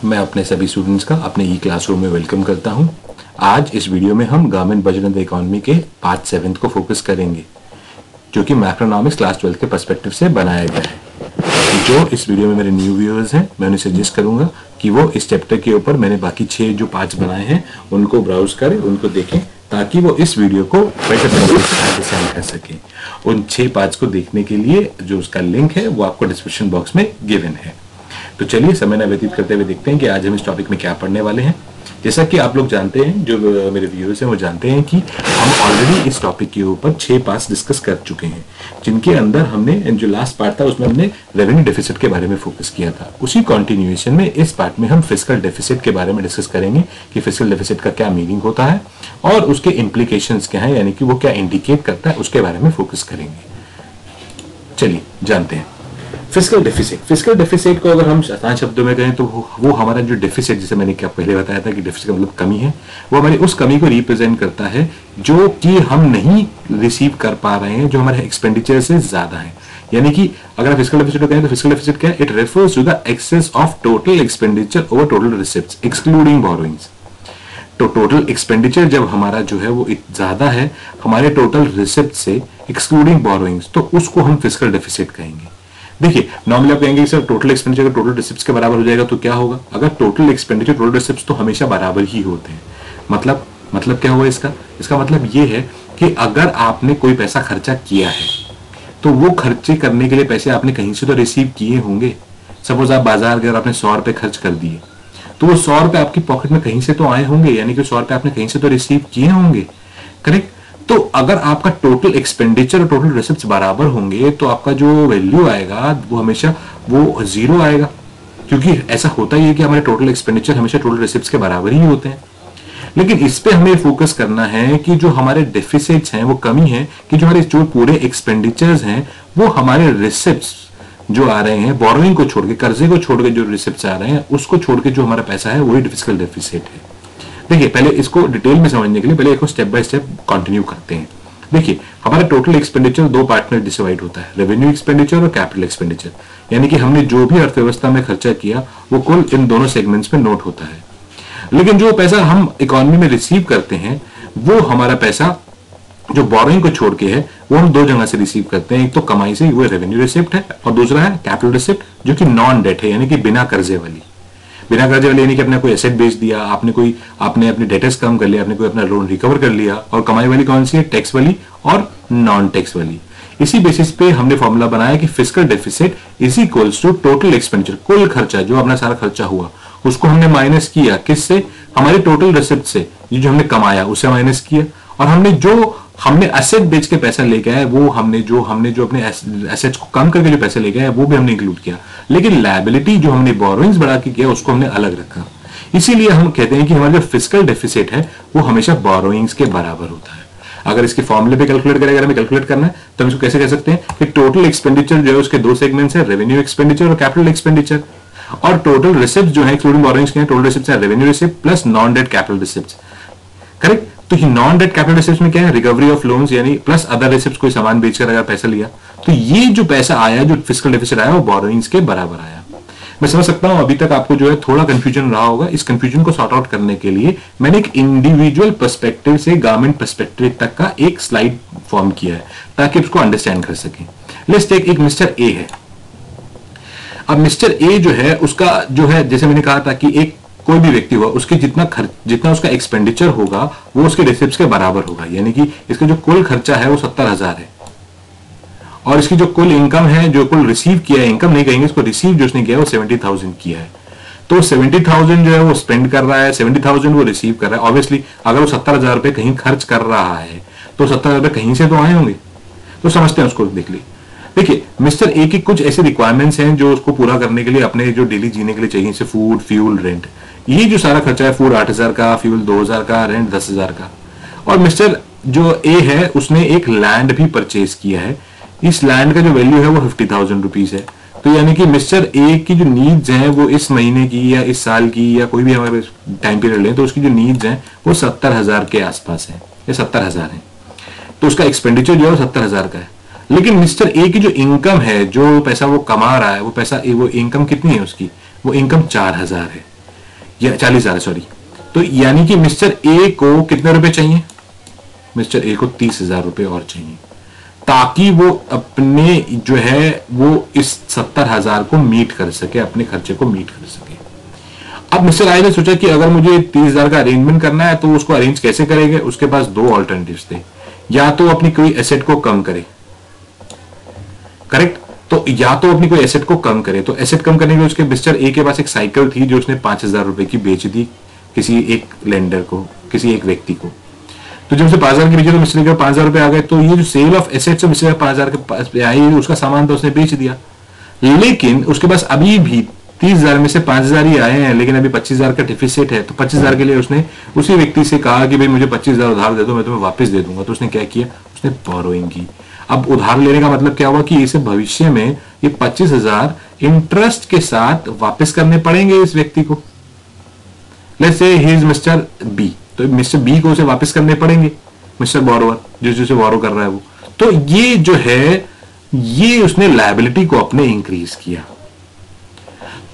मैं अपने सभी स्टूडेंट्स का अपने ई क्लासरूम में वेलकम करता हूं। आज इस वीडियो में हम गवर्नमेंट बजट एंड इकोनॉमी के पार्ट 7 को फोकस करेंगे, जो कि मैक्रोइकॉनॉमिक्स क्लास 12 के पर्सपेक्टिव से बनाया गया है। जो इस वीडियो में मेरे न्यू व्यूअर्स हैं, मैं उन्हें सजेस्ट करूंगा कि वो इस चैप्टर के ऊपर मैंने बाकी 6 जो पार्ट्स बनाए हैं उनको ब्राउज करें, उनको देखें, ताकि वो इस वीडियो को बेटर तरीके से अंडरस्टैंड कर सकें। उन 6 पार्ट्स को देखने के लिए जो उसका लिंक है वो आपको डिस्क्रिप्शन बॉक्स में गिवन है। तो चलिए समय न व्यतीत करते हुए देखते हैं कि आज हम इस टॉपिक में क्या पढ़ने वाले हैं। जैसा कि आप लोग जानते हैं, जो मेरे व्यूअर्स हैं वो जानते हैं कि हम ऑलरेडी इस टॉपिक के ऊपर 6 पार्ट्स डिस्कस कर चुके हैं, जिनके अंदर हमने जो लास्ट पार्ट था उसमें हमने रेवेन्यू डेफिसिट के बारे में फोकस किया था। उसी कंटिन्यूएशन में इस पार्ट में हम फिस्कल डेफिसिट के बारे में डिस्कस करेंगे कि फिस्कल डेफिसिट का क्या मीनिंग होता है और उसके इम्प्लीकेशंस क्या है, यानी कि वो क्या इंडिकेट करता है, उसके बारे में फोकस करेंगे। चलिए जानते हैं फिस्कल डेफिसिट। फिस्कल डेफिसिट को अगर हम आसान शब्दों में कहें तो वो हमारा जो डेफिसिट, जैसे मैंने क्या पहले बताया था कि डेफिसिट का मतलब कमी है, वो हमारी उस कमी को रिप्रेजेंट करता है जो कि हम नहीं रिसीव कर पा रहे हैं, जो हमारे एक्सपेंडिचर से ज्यादा है। यानी कि अगर आप फिस्कल डेफिसिट को कहें तो फिस्कल डेफिसिट क्या है? It refers to the excess of total expenditure over total receipts excluding borrowings. तो टोटल एक्सपेंडिचर जब हमारा जो है वो ज्यादा है हमारे टोटल रिसिप्ट से एक्सक्लूडिंग बोरोइंग्स, तो उसको हम फिस्कल डेफिसिट कहेंगे। देखिए, नॉर्मली आप कहेंगे sir total expenditure total receipts के बराबर हो जाएगा तो क्या होगा? अगर टोटल एक्सपेंडिचर टोटल रिसिप्ट्स तो हमेशा बराबर ही होते हैं। मतलब क्या हुआ इसका? इसका मतलब ये है कि अगर आपने कोई पैसा खर्चा किया है तो वो खर्चे करने के लिए पैसे आपने कहीं से तो रिसीव किए होंगे। सपोज आप बाजार गए और आपने 100 रुपए खर्च कर दिए, तो वो 100 रुपए आपकी पॉकेट में कहीं से तो आए होंगे, यानी कि 100 रुपए आपने कहीं से तो रिसीव किए होंगे, करेक्ट? तो अगर आपका टोटल एक्सपेंडिचर और टोटल रिसिप्ट्स बराबर होंगे तो आपका जो वैल्यू आएगा वो हमेशा वो जीरो आएगा, क्योंकि ऐसा होता ही है कि हमारे टोटल एक्सपेंडिचर हमेशा टोटल रिसिप्ट्स के बराबर ही होते हैं। लेकिन इस पे हमें फोकस करना है कि जो हमारे डेफिसिट्स हैं, वो कमी है कि जो हमारे जो पूरे एक्सपेंडिचर्स हैं वो हमारे रिसिप्ट्स जो आ रहे हैं, बोरोइंग को छोड़ के, कर्जे को छोड़ के जो रिसिप्ट्स आ रहे हैं उसको छोड़ के जो हमारा पैसा है वही फिस्कल डेफिसिट है। देखिए, पहले इसको डिटेल में समझने के लिए पहले इसको स्टेप बाय स्टेप कंटिन्यू करते हैं। देखिए, हमारा टोटल एक्सपेंडिचर 2 पार्ट में डिवाइड होता है, रेवेन्यू एक्सपेंडिचर और कैपिटल एक्सपेंडिचर। यानी कि हमने जो भी अर्थव्यवस्था में खर्चा किया वो कुल इन दोनों सेगमेंट्स में नोट होता है। लेकिन जो पैसा हम इकोनॉमी में रिसीव करते हैं वो हमारा पैसा जो बोरोइंग को छोड़ के है वो हम 2 जगह से रिसीव करते हैं। एक तो कमाई से, वो रेवेन्यू रिसिप्ट है, और दूसरा है कैपिटल रिसिप्ट, जो कि नॉन डेट है, यानी कि बिना कर्जे वाली। बिना कर्जे वाले यानी कि आपने कोई एसेट बेच दिया, आपने अपने डेटर्स कम कर लिया, आपने कोई अपना लोन रिकवर कर लिया। और कमाई वाली कौन सी है? टैक्स वाली और नॉन टैक्स वाली। इसी बेसिस पे हमने फॉर्मूला बनाया कि fiscal deficit is equals to total expenditure, कुल खर्चा जो अपना सारा खर्चा हुआ उसको हमने माइनस किया किससे? हमारे टोटल रिसिप्ट से, ये जो हमने कमाया उससे माइनस किया। और हमने एसेट बेच के पैसा लेके आए वो हमने जो अपने एसेट्स को कम करके जो पैसे लेके आए वो भी हमने इंक्लूड किया। लेकिन लायबिलिटी जो हमने बोरोइंग्स बढ़ा के किया उसको हमने अलग रखा। इसीलिए हम कहते हैं कि हमारा जो फिस्कल डेफिसिट है वो हमेशा बोरोइंग्स के बराबर होता है। अगर इसके फॉर्मूले पे कैलकुलेट करें, अगर हमें कैलकुलेट करना है तो हम इसको कैसे कह सकते हैं कि टोटल एक्सपेंडिचर जो है उसके 2 सेगमेंट्स है, रेवेन्यू एक्सपेंडिचर और कैपिटल एक्सपेंडिचर। और टोटल रिसिप्ट जो है इंक्लूडिंग बोरोइंग्स के, टोटल रिसिप्ट है revenue receipt plus non debt capital receipt, correct? तो ये नॉन डेट कैपिटल रिसिप्ट में क्या है? रिकवरी ऑफ लोन्स, यानी प्लस अदर रिसिप्ट, कोई सामान बेचकर अगर पैसा लिया तो ये जो पैसा आया, जो फिस्कल डेफिसिट आया वो बोरोइंग्स के बराबर आया। मैं समझ सकता हूं अभी तक आपको जो है थोड़ा कंफ्यूजन रहा होगा। इस कंफ्यूजन को सॉर्ट आउट करने के लिए मैंने एक इंडिविजुअल पर्सपेक्टिव से गवर्नमेंट पर्सपेक्टिव तक का एक स्लाइड फॉर्म किया है ताकि उसको अंडरस्टैंड कर सकें। लेट्स टेक एक मिस्टर ए है। अब मिस्टर ए जो है उसका जो है, जैसे मैंने कहा था कि एक कोई भी व्यक्ति हुआ उसके जितना उसका एक्सपेंडिचर होगा वो उसके रिसिप्ट्स के बराबर होगा। यानी कि इसका जो कुल खर्चा है वो 70,000 है और इसकी जो कुल इनकम है, जो कुल रिसीव किया है, इनकम नहीं कहेंगे इसको, रिसीव जो उसने किया है वो 70,000 किया है। तो 70,000 जो है वो स्पेंड कर रहा है, 70,000 वो रिसीव कर रहा है। ऑब्वियसली अगर वो 70,000 रुपए कहीं खर्च कर रहा है तो 70,000 रुपए कहीं से तो आए होंगे। तो समझते हैं उसको, देख ली। देखिए, मिस्टर ए की कुछ ऐसे रिक्वायरमेंट्स हैं जो उसको पूरा करने के लिए अपने जो डेली जीने के लिए चाहिए, जैसे फूड, फ्यूल, रेंट। ये जो सारा खर्चा है, फूड 8,000 का, फ्यूल 2,000 का, रेंट 10,000 का। और मिस्टर जो ए है उसने एक लैंड भी परचेज किया है। इस लैंड का जो वैल्यू है वो 50,000 रुपीज है। तो यानी कि मिस्टर ए की जो नीड्स हैं वो इस महीने की या इस साल की या कोई भी हमारे टाइम पीरियड लें तो उसकी जो नीड्स हैं वो 70,000 के आसपास है, ये 70,000 है। तो उसका एक्सपेंडिचर जो है 70,000 का है। लेकिन मिस्टर ए की जो इनकम है, जो पैसा वो कमा रहा है, वो इनकम कितनी है उसकी? वो इनकम 4,000 है। या 40,000 सॉरी। तो यानी कि मिस्टर ए को कितने रुपए चाहिए, मिस्टर ए को 30,000 रुपए और चाहिए, ताकि वो अपने जो है वो इस 70,000 को मीट कर सके, अपने खर्चे को मीट कर सके। अब मिस्टर आई ने सोचा कि अगर मुझे 30,000 का अरेंजमेंट करना है तो उसको अरेंज कैसे करेंगे। उसके पास दो ऑल्टरनेटिव्स थे, या तो अपनी कोई एसेट को कम करे, करेक्ट, तो या तो अपनी कोई एसेट को कम करे। तो एसेट कम करने के लिए उसके मिस्टर ए के पास एक साइकिल थी जो उसने 5,000 रुपए की बेच दी किसी एक लेंडर को, किसी एक व्यक्ति को। तो जब उसे 5,000 की बेची तो मिस्टर के 5,000 रुपए आ गए। तो ये जो सेल ऑफ एसेट्स मिस्टर 5,000 के पास आई, उसका सामान तो उसने बेच दिया, लेकिन उसके पास अभी भी 30,000 में से 5,000 ही आए हैं, लेकिन अभी 25,000 का डिफिसिट है। तो 25,000 के लिए उसने उसी व्यक्ति से कहा कि भाई मुझे 25,000 उधार दे दो, मैं तुम्हें वापस दे दूंगा। तो उसने क्या किया, उसने बोरोइंग की। अब उधार लेने का मतलब क्या हुआ कि इसे भविष्य में ये 25,000 इंटरेस्ट के साथ वापस करने पड़ेंगे इस व्यक्ति को। Let's say he is mister B, तो मिस्टर बी को उसे वापस करने पड़ेंगे, मिस्टर बोरोवर जिसे बोरो कर रहा है वो। तो ये जो है ये उसने लायबिलिटी को अपने इंक्रीज किया।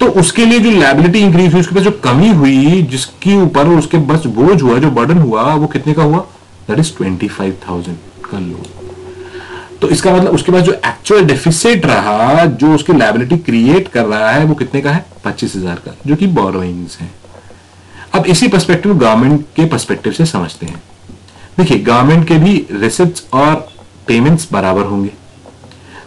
तो उसके लिए जो लायबिलिटी इंक्रीज हुई, उसके पास जो कमी हुई, जिसके ऊपर उसके बस बोझ हुआ, जो बर्डन हुआ, वो कितने का हुआ, दैट इज 25,000 का लोन। तो इसका मतलब उसके पास जो एक्चुअल डेफिसिट रहा, जो उसकी लायबिलिटी क्रिएट कर रहा है, वो कितने का है, 25,000 का, जो कि बोरोइंग्स है। अब इसी पर्सपेक्टिव गवर्नमेंट के पर्सपेक्टिव से समझते हैं। देखिए गवर्नमेंट के भी रिसिप्ट्स और पेमेंट्स बराबर होंगे।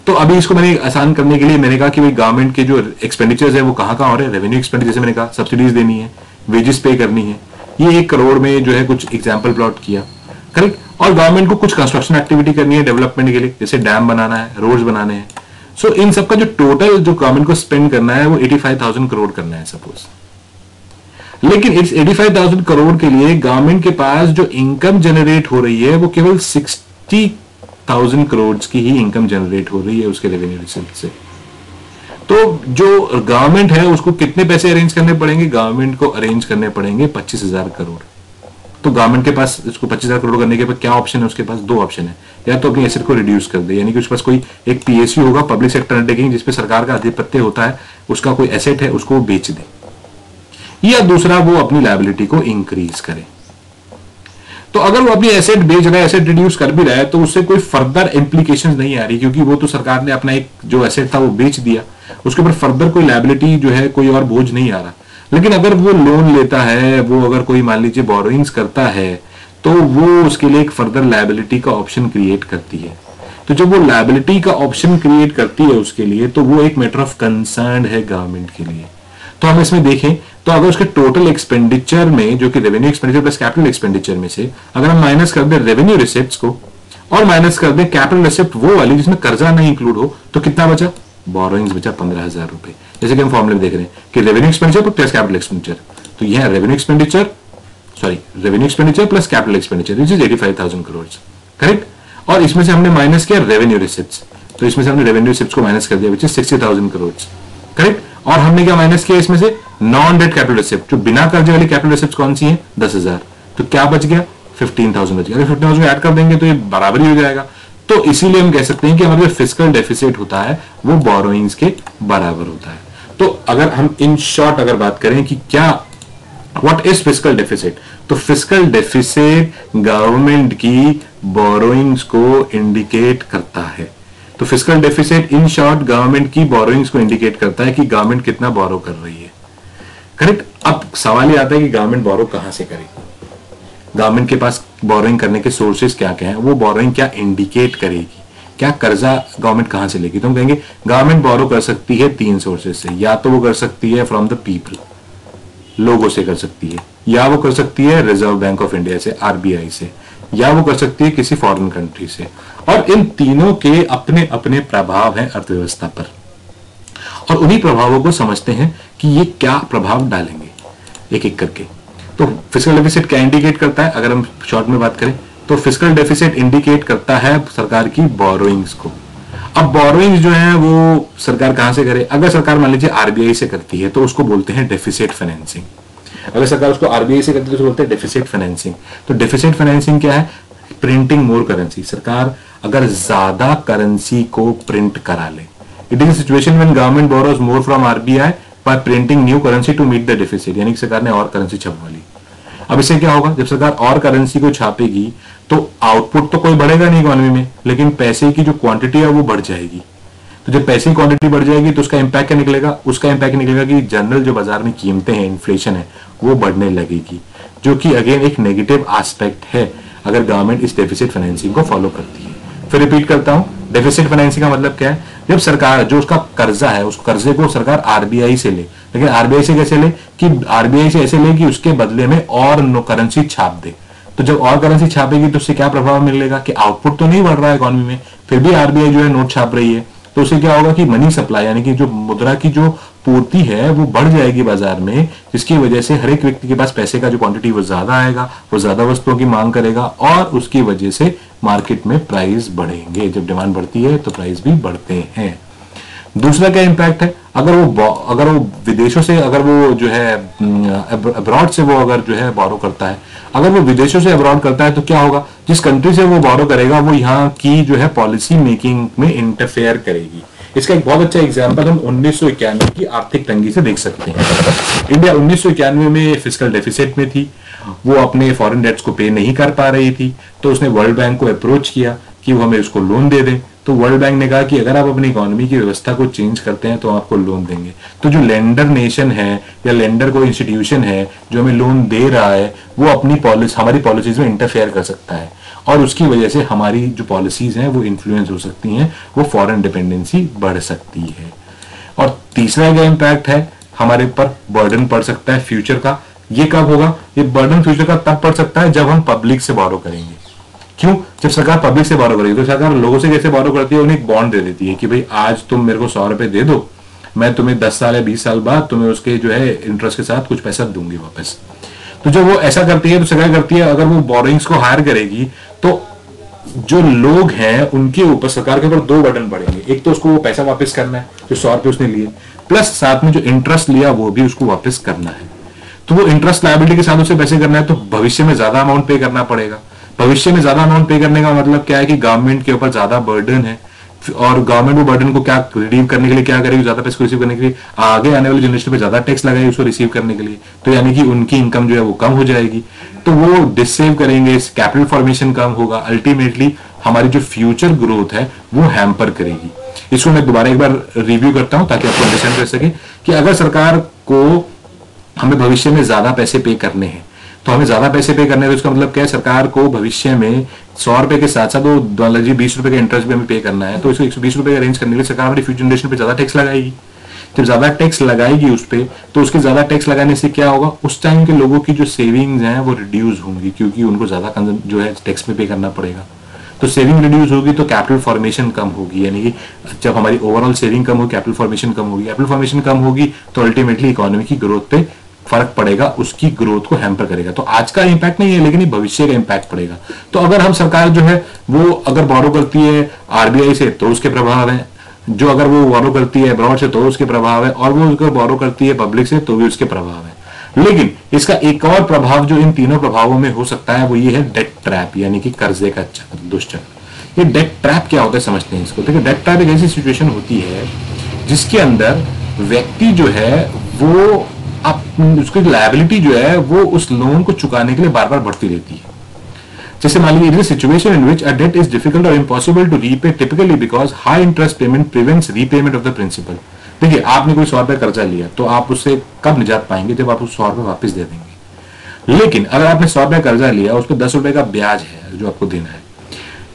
तो अभी इसको मैंने आसान करने के लिए मैंने कहा कि भाई गवर्नमेंट के जो एक्सपेंडिचर्स है वो कहां कहां हो रहे हैं, रेवेन्यू एक्सपेंडिचर, जैसे मैंने कहा सब्सिडीज देनी है, वेजेस पे करनी है, ये 1 करोड़ में जो है कुछ एग्जाम्पल प्लॉट किया, करेक्ट। और गवर्नमेंट को कुछ कंस्ट्रक्शन एक्टिविटी करनी है डेवलपमेंट के लिए, जैसे डैम बनाना है, रोड्स बनाने हैं। सो इन सबका जो टोटल जो गवर्नमेंट को स्पेंड करना है वो 85,000 करोड़ करना है सपोज। लेकिन इस 85,000 करोड़ के लिए गवर्नमेंट के पास जो इनकम जनरेट हो रही है वो केवल 60,000 करोड़ की ही इनकम जनरेट हो रही है उसके रेवेन्यू रिसिप्ट से। तो जो गवर्नमेंट है उसको कितने पैसे अरेंज करने पड़ेंगे, गवर्नमेंट को अरेंज करने पड़ेंगे 25,000 करोड़। तो गवर्नमेंट के पास इसको 25,000 करोड़ करने के बाद क्या ऑप्शन है, उसके पास दो ऑप्शन है, या तो अपनी एसेट को रिड्यूस कर दे, यानी कि उसके पास कोई एक पीएसयू होगा, पब्लिक सेक्टर अंडरटेकिंग, जिसपे सरकार का आधिपत्य होता है, उसका कोई एसेट है उसको बेच दे, या दूसरा वो अपनी लायबिलिटी को इंक्रीज करे। तो अगर वो अपनी एसेट बेच रहा है, एसेट रिड्यूस कर भी रहा है, तो उससे कोई फर्दर इंप्लीकेशंस नहीं आ रही, क्योंकि वो तो सरकार ने अपना एक जो एसेट था वो बेच दिया, उसके ऊपर फर्दर कोई लायबिलिटी जो है कोई और बोझ नहीं आ रहा। लेकिन अगर वो लोन लेता है, वो अगर कोई मान लीजिए बोरोइंग्स करता है, तो वो उसके लिए एक फर्दर लायबिलिटी का ऑप्शन क्रिएट करती है। तो जब वो लायबिलिटी का ऑप्शन क्रिएट करती है उसके लिए, तो वो एक मैटर ऑफ कंसर्न है गवर्नमेंट के लिए। तो हम इसमें देखें तो अगर उसके टोटल एक्सपेंडिचर में, जो कि revenue expenditure plus capital expenditure में से अगर हम माइनस कर दें रेवेन्यू रिसिप्ट्स को और माइनस कर दें कैपिटल रिसिप्ट वो वाली जिसमें कर्जा नहीं इंक्लूड हो, तो कितना बचा, बोरोइंग्स बचा 15,000 रुपए। जैसे कि हम फॉर्मूले में देख रहे हैं कि revenue expenditure plus capital expenditure, तो यह revenue expenditure plus capital expenditure which is 85,000 crore, correct. और इसमें से हमने माइनस किया रेवेन्यू रिसिप्ट्स, तो इसमें से हमने रेवेन्यू रिसिप्ट्स को माइनस कर दिया विच इज 60,000 करोड़, करेक्ट। और हमने क्या माइनस किया इसमें से, नॉन डेट कैपिटल रिसिप्ट, जो बिना कर्जे वाली कैपिटल रिसिप्ट कौन सी है, 10,000, तो क्या बच गया, 15,000 बच गया। अगर 15,000 ऐड कर देंगे तो ये बराबर ही हो जाएगा। तो इसीलिए हम कह सकते हैं कि हमारा जो फिस्कल डेफिसिट होता है वो बोरोइंग्स के बराबर होता है। तो अगर हम इन शॉर्ट अगर बात करें कि क्या व्हाट इज फिस्कल डेफिसिट, तो फिस्कल डेफिसिट गवर्नमेंट की बोरोइंग्स को इंडिकेट करता है। तो fiscal deficit in short government की बोरोइंग्स को इंडिकेट करता है कि गवर्नमेंट कितना बोरो कर रही है, करेक्ट। अब सवाल ये आता है कि गवर्नमेंट बोरो कहां से करेगी, गवर्नमेंट के पास बोरोइंग करने के सोर्सेज क्या क्या है, वो बोरोइंग क्या इंडिकेट करेगी, क्या कर्जा गवर्नमेंट कहां से लेगी। तो हम कहेंगे गवर्नमेंट बोरो कर सकती है 3 सोर्सेज से, या तो वो कर सकती है फ्रॉम द पीपल, लोगों से कर सकती है, या वो कर सकती है रिजर्व बैंक ऑफ इंडिया से, आरबीआई से, या वो कर सकती है किसी फॉरेन कंट्री से। और इन तीनों के अपने अपने प्रभाव हैं अर्थव्यवस्था पर, और उन्हीं प्रभावों को समझते हैं कि ये क्या प्रभाव डालेंगे एक एक करके। तो फिस्कल डेफिसिट क्या इंडिकेट करता है, अगर हम शॉर्ट में बात करें तो फिस्कल डेफिसिट इंडिकेट करता है सरकार की बोरोइंग्स को। अब बोरोइंग्स जो है वो सरकार कहां से करे, अगर सरकार मान लीजिए आरबीआई से करती है तो उसको बोलते हैं डेफिसिट फाइनेंसिंग। अगर सरकार उसको आरबीआई से करती है तो बोलते हैं डेफिसिट फाइनेंसिंग। तो डेफिसिट फाइनेंसिंग क्या है, प्रिंटिंग मोर करेंसी, सरकार अगर ज्यादा करेंसी को प्रिंट करा ले। It is a situation when government borrows more from RBI by printing new currency to meet the deficit, यानी कि सरकार ने और करेंसी छपवा ली। अब इससे क्या होगा, जब सरकार और करेंसी को छापेगी तो आउटपुट तो कोई बढ़ेगा नहीं इकोनॉमी में, लेकिन पैसे की जो क्वांटिटी है वो बढ़ जाएगी। तो जब पैसे की क्वांटिटी बढ़ जाएगी तो उसका इंपैक्ट क्या निकलेगा, उसका इंपैक्ट निकलेगा कि जनरल जो बाजार में कीमतें हैं, इन्फ्लेशन है, वो बढ़ने लगेगी, जो कि अगेन एक नेगेटिव एस्पेक्ट है अगर गवर्नमेंट इस डेफिसिट फाइनेंसिंग को फॉलो करती है। फिर रिपीट करता हूं, डेफिसिट फाइनेंसिंग का मतलब क्या है, जब सरकार जो उसका कर्जा है उस कर्जे को सरकार आरबीआई से ले, लेकिन आरबीआई से कैसे ले, कि आरबीआई से ऐसे ले कि उसके बदले में और करेंसी छाप दे। तो जब और करेंसी छापेगी तो उससे क्या प्रभाव मिलेगा कि आउटपुट तो नहीं बढ़ रहा है इकोनॉमी में, फिर भी आरबीआई जो है नोट छाप रही है, तो उससे क्या होगा कि मनी सप्लाई यानी कि जो मुद्रा की जो पूर्ति है वो बढ़ जाएगी बाजार में, जिसकी वजह से हर एक व्यक्ति के पास पैसे का जो क्वांटिटी वो ज्यादा आएगा, वो ज्यादा वस्तुओं की मांग करेगा और उसकी वजह से मार्केट में प्राइस बढ़ेंगे। जब डिमांड बढ़ती है तो प्राइस भी बढ़ते हैं। दूसरा क्या इंपैक्ट है, अगर वो विदेशों से अगर वो जो है अब्रॉड से वो अगर जो है बोरो करता है, अगर वो विदेशों से अब्रॉड करता है तो क्या होगा, जिस कंट्री से वो बोरो करेगा वो यहाँ की जो है पॉलिसी मेकिंग में इंटरफेयर करेगी। इसका एक बहुत अच्छा एग्जांपल हम 1991 की आर्थिक तंगी से देख सकते हैं। इंडिया 1991 में फिस्कल डेफिसिट में थी, वो अपने फॉरेन डेट्स को पे नहीं कर पा रही थी, तो उसने वर्ल्ड बैंक को अप्रोच किया कि वो हमें उसको लोन दे दें। तो वर्ल्ड बैंक ने कहा कि अगर आप अपनी इकोनॉमी की व्यवस्था को चेंज करते हैं तो आपको लोन देंगे। तो जो लेंडर नेशन है या लेंडर कोई इंस्टीट्यूशन है जो हमें लोन दे रहा है, वो अपनी हमारी पॉलिसीज में इंटरफेयर कर सकता है और उसकी वजह से हमारी जो पॉलिसीज हैं वो इन्फ्लुएंस हो सकती हैं, वो फॉरेन डिपेंडेंसी बढ़ सकती है। और तीसरा क्या इंपैक्ट है, हमारे ऊपर बर्डन पड़ सकता है फ्यूचर का। ये कब होगा, ये बर्डन फ्यूचर का तब पड़ सकता है जब हम पब्लिक से बोरो करेंगे। क्यों, जब सरकार पब्लिक से बोरो करेगी तो सरकार लोगों से कैसे बोरो करती है, उन्हें एक बॉन्ड दे देती है कि भाई आज तुम मेरे को 100 रुपए दे दो, मैं तुम्हें 10 साल या 20 साल बाद तुम्हें उसके जो है इंटरेस्ट के साथ कुछ पैसा दूंगी वापस। तो जब वो ऐसा करती है तो सरकार करती है, अगर वो बोरोइंग्स को हायर करेगी तो जो लोग हैं उनके ऊपर सरकार के ऊपर दो बर्डन पड़ेंगे। एक तो उसको वो पैसा वापस करना है जो 100 रुपए उसने लिए, प्लस साथ में जो इंटरेस्ट लिया वो भी उसको वापस करना है। तो वो इंटरेस्ट लायबिलिटी के साथ उसे पैसे करना है तो भविष्य में ज्यादा अमाउंट पे करना पड़ेगा। भविष्य में ज्यादा अमाउंट पे करने का मतलब क्या है कि गवर्नमेंट के ऊपर ज्यादा बर्डन है और गवर्नमेंट वो बर्डन को क्या रिडीम करने के लिए क्या करेगी, ज्यादा पैसे को रिसीव करने के लिए आगे आने वाली जनरेशन पे ज्यादा टैक्स लगाएगी उसको रिसीव करने के लिए, तो यानी कि उनकी इनकम जो है वो कम हो जाएगी, तो वो डिसेव करेंगे, कैपिटल फॉर्मेशन कम होगा, अल्टीमेटली हमारी जो फ्यूचर ग्रोथ है वो हैम्पर करेगी। इसको मैं दोबारा एक बार रिव्यू करता हूं ताकि आपको अंडरस्टैंड कर सके कि अगर सरकार को हमें भविष्य में ज्यादा पैसे पे करने हैं तो हमें ज्यादा पैसे पे करने हैं, तो इसका मतलब क्या है, सरकार को भविष्य में 100 रुपए के साथ साथ वो $20 रुपए का इंटरेस्ट भी हमें पे करना है, तो इसको 120 रुपए का अरेंज करने के लिए सरकार हमारी फ्यूचर जनरेशन पे ज्यादा टैक्स लगाएगी। जब ज्यादा टैक्स लगाएगी उस पे, तो उसके ज्यादा टैक्स लगाने से क्या होगा, उस टाइम के लोगों की जो सेविंग्स हैं वो रिड्यूस होंगी क्योंकि उनको ज्यादा जो है टैक्स पे करना पड़ेगा। तो सेविंग रिड्यूस होगी तो कैपिटल फॉर्मेशन कम होगी, यानी कि जब हमारी ओवरऑल सेविंग कम होगी कैपिटल फॉर्मेशन कम होगी, कैपिटल फॉर्मेशन कम होगी तो अल्टीमेटली इकोनॉमी की ग्रोथ पे फर्क पड़ेगा, उसकी ग्रोथ को हैम्पर करेगा। तो आज का इंपैक्ट नहीं है लेकिन ये भविष्य का इंपैक्ट पड़ेगा। तो अगर हम सरकार जो है वो अगर बोरो करती है आरबीआई से तो उसके प्रभाव है, जो अगर वो बोरो करती है अब्रॉड से तो उसके प्रभाव है, और वो अगर बोरो करती है पब्लिक से तो भी उसके प्रभाव है। लेकिन इसका एक और प्रभाव जो इन तीनों प्रभावों में हो सकता है वो ये है डेट ट्रैप, यानी कि कर्जे का दुष्चक्र। ये डेट ट्रैप क्या होता है समझते हैं इसको। देखिए डेट ट्रैप एक ऐसी सिचुएशन होती है जिसके अंदर व्यक्ति जो है वो उसकी लायबिलिटी जो है वो उस लोन को चुकाने के लिए बार बार बढ़ती रहती है। जैसे मान लीजिए, it is situation in which a debt is difficult और impossible to repay typically because high interest payment prevents repayment of the principal. देखिए आपने कोई 100 रुपए कर्जा लिया तो आप उससे कब निजात पाएंगे, जब आप उस 100 रुपए वापस दे देंगे। लेकिन अगर आपने 100 रुपए कर्जा लिया उस पर 10 रुपए का ब्याज है जो आपको देना है,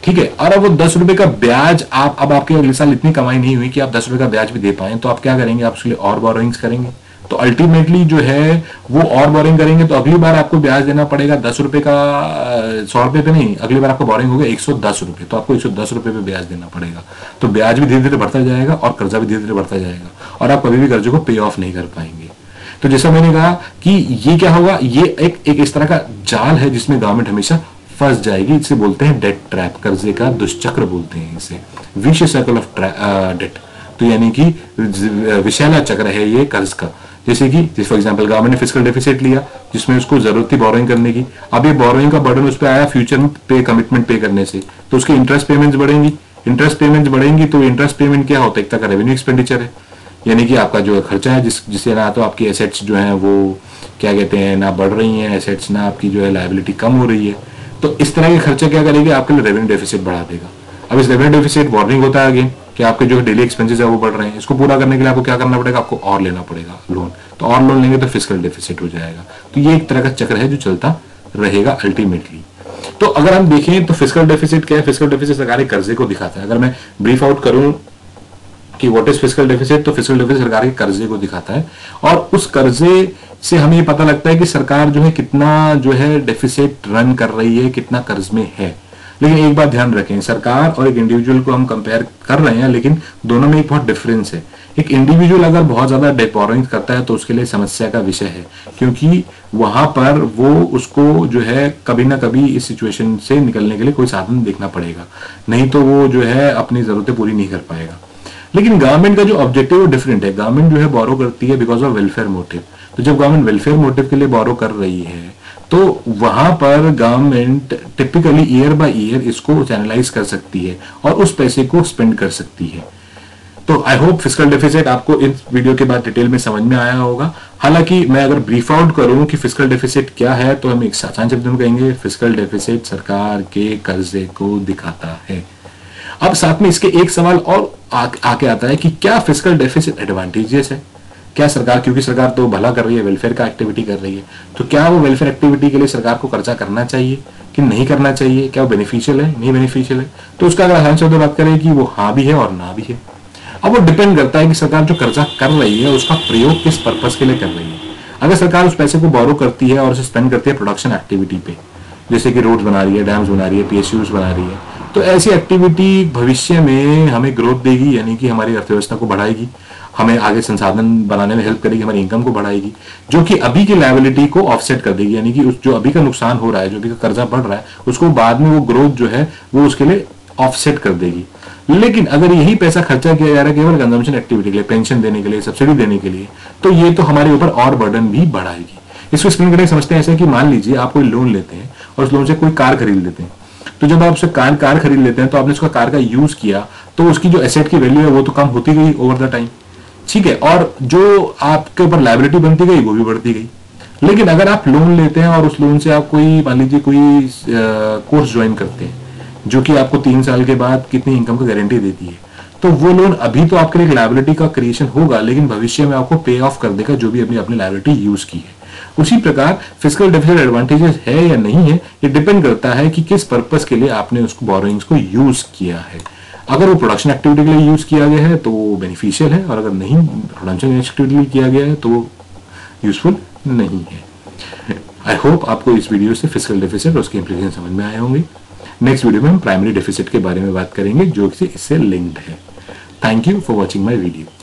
ठीक है, और अब वो 10 रुपए का ब्याज अब आपके अगले साल इतनी कमाई नहीं हुई कि आप 10 रुपए का ब्याज भी दे पाए, तो आप क्या करेंगे, आप उसके लिए और बोरोइंग्स करेंगे। तो अल्टीमेटली जो है वो और बोरिंग करेंगे तो अगली बार आपको ब्याज देना पड़ेगा 10 रुपए का, 100 रुपए पे नहीं, अगली बार आपको बोरिंग होगा 110 रुपए, तो आपको 110 रुपए पे ब्याज देना पड़ेगा। तो ब्याज भी धीरे धीरे बढ़ता जाएगा और कर्जा भी धीरे धीरे बढ़ता जाएगा और आप कभी भी कर्जे को पे ऑफ नहीं कर पाएंगे। तो जैसा मैंने कहा कि ये क्या होगा, ये एक इस तरह का जाल है जिसमें गवर्नमेंट हमेशा फंस जाएगी। इसे बोलते हैं डेट ट्रैप, कर्जे का दुष्चक्र बोलते हैं इसे, विशियस सर्कल ऑफ डेट। तो यानी कि विषैला चक्र है ये कर्ज का। जैसे कि फॉर एग्जांपल गवर्नमेंट ने फिस्कल डेफिसिट लिया जिसमें उसको जरूरत थी बोरोइंग करने की, अब ये बोरोइंग का बर्डन उस पर आया फ्यूचर में पे कमिटमेंट पे करने से, तो उसकी इंटरेस्ट पेमेंट्स बढ़ेंगी। इंटरेस्ट पेमेंट्स बढ़ेंगी तो इंटरेस्ट पेमेंट क्या होता है, एक तरह का रेवेन्यू एक्सपेंडिचर है। यानी कि आपका जो खर्चा है जिससे ना तो आपकी एसेट्स जो है वो क्या कहते हैं ना बढ़ रही हैं एसेट्स, ना आपकी जो है लायबिलिटी कम हो रही है। तो इस तरह के खर्चे क्या करेंगे, आपके लिए रेवेन्यू डेफिसिट बढ़ा देगा। अब इस रेवेन्यू डेफिसिट वार्निंग होता है अगेन कि आपके जो डेली एक्सपेंसेस है वो बढ़ रहे हैं, इसको पूरा करने के लिए आपको क्या करना पड़ेगा, आपको और लेना पड़ेगा लोन। तो और लोन लेंगे तो फिस्कल डेफिसिट हो जाएगा। तो ये एक तरह का चक्र है जो चलता रहेगा अल्टीमेटली। तो अगर हम देखें तो फिस्कल डेफिसिट क्या है, फिस्कल डेफिसिट सरकारी कर्जे को दिखाता है। अगर मैं ब्रीफ आउट करूं कि व्हाट इज फिस्कल डेफिसिट, तो फिस्कल डेफिसिट सरकार के कर्जे को दिखाता है और उस कर्जे से हमें ये पता लगता है कि सरकार जो है कितना जो है डेफिसिट रन कर रही है, कितना कर्ज में है। लेकिन एक बात ध्यान रखें, सरकार और एक इंडिविजुअल को हम कंपेयर कर रहे हैं, लेकिन दोनों में एक बहुत डिफरेंस है। एक इंडिविजुअल अगर बहुत ज्यादा बोरोइंग करता है तो उसके लिए समस्या का विषय है, क्योंकि वहां पर वो उसको जो है कभी ना कभी इस सिचुएशन से निकलने के लिए कोई साधन देखना पड़ेगा, नहीं तो वो जो है अपनी जरूरतें पूरी नहीं कर पाएगा। लेकिन गवर्नमेंट का जो ऑब्जेक्टिव है डिफरेंट है। गवर्नमेंट जो है बोरो करती है बिकॉज ऑफ वेलफेयर मोटिव। तो जब गवर्नमेंट वेलफेयर मोटिव के लिए बोरो कर रही है तो वहां पर government typically year by year इसको चैनलाइज कर सकती है और उस पैसे को स्पेंड कर सकती है। तो आई होप फिस्कल डेफिसिट आपको इस वीडियो के बाद डिटेल में समझ में आया होगा। हालांकि मैं अगर ब्रीफ आउट करूं कि फिस्कल डेफिसिट क्या है तो हम एक आसान शब्द में कहेंगे फिस्कल डेफिसिट सरकार के कर्जे को दिखाता है। अब साथ में इसके एक सवाल और आके आता है कि क्या फिस्कल डेफिसिट एडवांटेजेस है, क्या सरकार, क्योंकि सरकार तो भला कर रही है, वेलफेयर का एक्टिविटी कर रही है, तो क्या वो वेलफेयर एक्टिविटी के लिए सरकार को कर्जा करना चाहिए कि नहीं करना चाहिए, क्या वो बेनिफिशियल है नहीं बेनिफिशियल है। तो उसका अगर आसान शब्द बात करें कि वो हाँ भी है और ना भी है। अब वो डिपेंड करता है कि सरकार जो कर्जा कर रही है उसका प्रयोग किस पर्पज के लिए कर रही है। अगर सरकार उस पैसे को बोरो करती है और उसे स्पेंड करती है प्रोडक्शन एक्टिविटी पे, जैसे कि रोड्स बना रही है, डैम्स बना रही है, पीएसयूज बना रही है, तो ऐसी एक्टिविटी भविष्य में हमें ग्रोथ देगी, यानी कि हमारी अर्थव्यवस्था को बढ़ाएगी, हमें आगे संसाधन बनाने में हेल्प करेगी, हमारी इनकम को बढ़ाएगी, जो कि अभी की लायबिलिटी को ऑफसेट कर देगी। यानी कि उस जो अभी का नुकसान हो रहा है, जो अभी का कर्जा बढ़ रहा है, उसको बाद में वो ग्रोथ जो है वो उसके लिए ऑफसेट कर देगी। लेकिन अगर यही पैसा खर्चा किया जा रहा है केवल कंजम्पशन एक्टिविटी के लिए, पेंशन देने के लिए, सब्सिडी देने के लिए, तो ये तो हमारे ऊपर और बर्डन भी बढ़ाएगी। इसको एक्सप्लेन करके समझते हैं ऐसे कि मान लीजिए आप कोई लोन लेते हैं और उस लोन से कोई कार खरीद लेते हैं। तो जब आप उससे कार खरीद लेते हैं तो आपने उसका कार का यूज किया तो उसकी जो एसेट की वैल्यू है वो तो कम होती गई ओवर द टाइम, ठीक है, और जो आपके ऊपर लायबिलिटी बनती गई वो भी बढ़ती गई। लेकिन अगर आप लोन लेते हैं और उस लोन से आप कोई मान लीजिए कोई कोर्स ज्वाइन करते हैं जो कि आपको 3 साल के बाद कितनी इनकम का गारंटी देती है, तो वो लोन अभी तो आपके लिए लायबिलिटी का क्रिएशन होगा, लेकिन भविष्य में आपको पे ऑफ कर देगा जो भी अपनी लायबिलिटी यूज की है। उसी प्रकार फिस्कल डेफिसिट एडवांटेजेस है या नहीं है, ये डिपेंड करता है कि किस पर्पस के लिए आपने उसको बोरोइंग्स को यूज किया है। अगर वो प्रोडक्शन एक्टिविटी के लिए यूज किया गया है तो वो बेनिफिशियल है, और अगर नहीं प्रोडक्शन एक्टिविटी के लिए किया गया है तो वो यूजफुल नहीं है। आई होप आपको इस वीडियो से फिस्कल डेफिसिट और उसके इंप्लीकेशन समझ में आए होंगे। नेक्स्ट वीडियो में हम प्राइमरी डेफिसिट के बारे में बात करेंगे जो कि इससे लिंक्ड है। Thank you for watching my video.